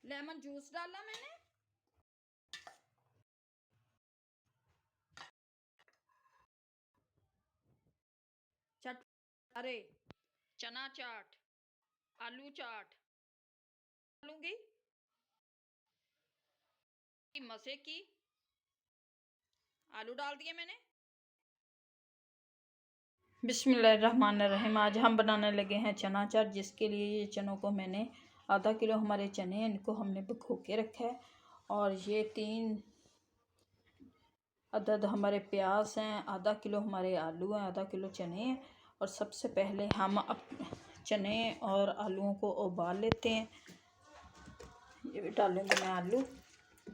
Lemon juice डाला मैंने, चट अरे चना चाट, आलू चाट डालूंगी, मजे की आलू डाल दिए मैंने। बिस्मिल्लाहिर्रहमानिर्रहीम। आज हम बनाने लगे हैं चना चाट, जिसके लिए ये चनों को मैंने आधा किलो हमारे चने हैं, इनको हमने भिगो के रखा है। और ये 3 अदद हमारे प्याज हैं, आधा किलो हमारे आलू हैं, आधा किलो चने हैं। और सबसे पहले हम चने और आलूओं को उबाल लेते हैं। ये भी डालूंगी मैं, आलू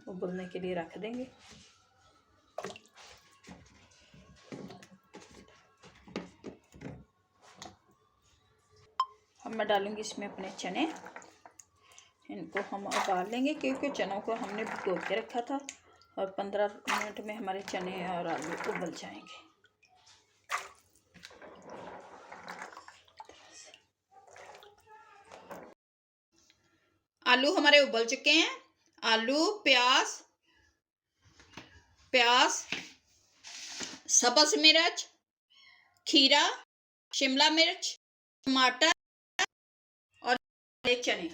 उबलने के लिए रख देंगे। अब मैं डालूंगी इसमें अपने चने, इनको हम उबाल लेंगे क्योंकि चनों को हमने भिगो के रखा था। और 15 मिनट में हमारे चने और आलू उबल जाएंगे। आलू हमारे उबल चुके हैं। आलू, प्याज, सब्ज मिर्च, खीरा, शिमला मिर्च, टमाटर और चने।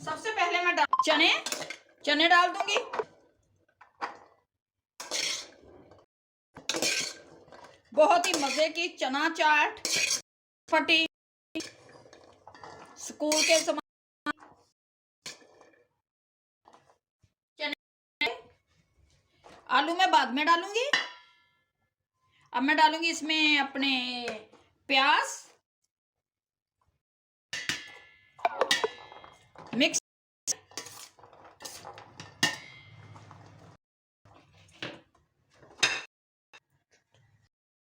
सबसे पहले मैं चने डाल दूंगी। बहुत ही मजे की चना चाट फटी स्कूल के समय। चने आलू मैं बाद में डालूंगी। अब मैं डालूंगी इसमें अपने प्याज, मिक्स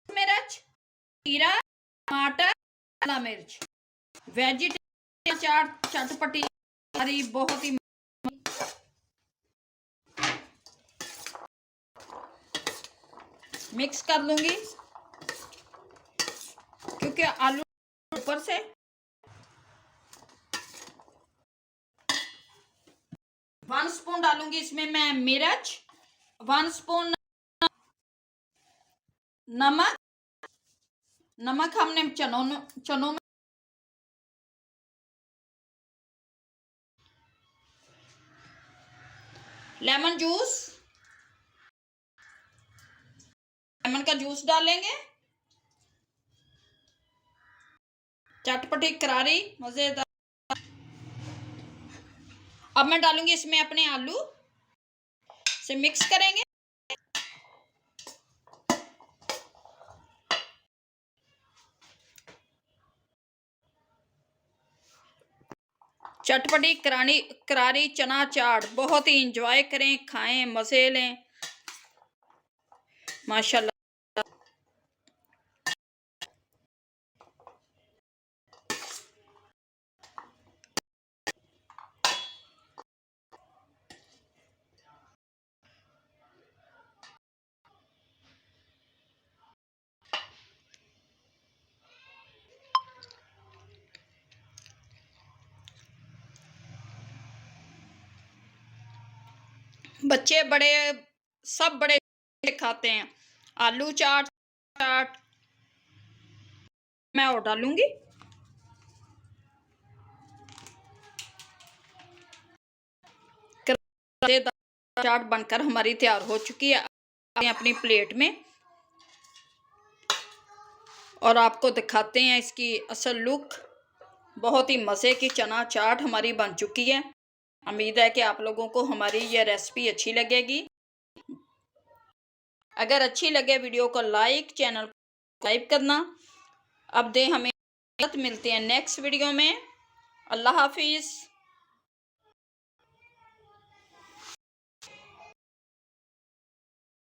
मिर्च, खीरा, टमाटर, शिमला मिर्च, वेजिटेबल चाट चटपटी हरी, बहुत ही मिक्स कर लूंगी क्योंकि आलू ऊपर से। 1 स्पून डालूंगी इसमें मैं मिर्च, 1 स्पून नमक हमने चनों में। लेमन का जूस डालेंगे, चटपटी करारी मजेदार। अब मैं डालूंगी इसमें अपने आलू, से मिक्स करेंगे। चटपटी करारी चना चाट बहुत ही इंजॉय करें, खाएं, मजे लें माशाल्लाह। बच्चे बड़े सब बड़े खाते हैं आलू चाट। मैं और डालूंगी। चाट बनकर हमारी तैयार हो चुकी है अपनी प्लेट में, और आपको दिखाते हैं इसकी असल लुक। बहुत ही मज़े की चना चाट हमारी बन चुकी है। उम्मीद है कि आप लोगों को हमारी यह रेसिपी अच्छी लगेगी। अगर अच्छी लगे वीडियो को लाइक, चैनल को सब्सक्राइब करना। अब दे हमें मिलते हैं नेक्स्ट वीडियो में। अल्लाह हाफिज़।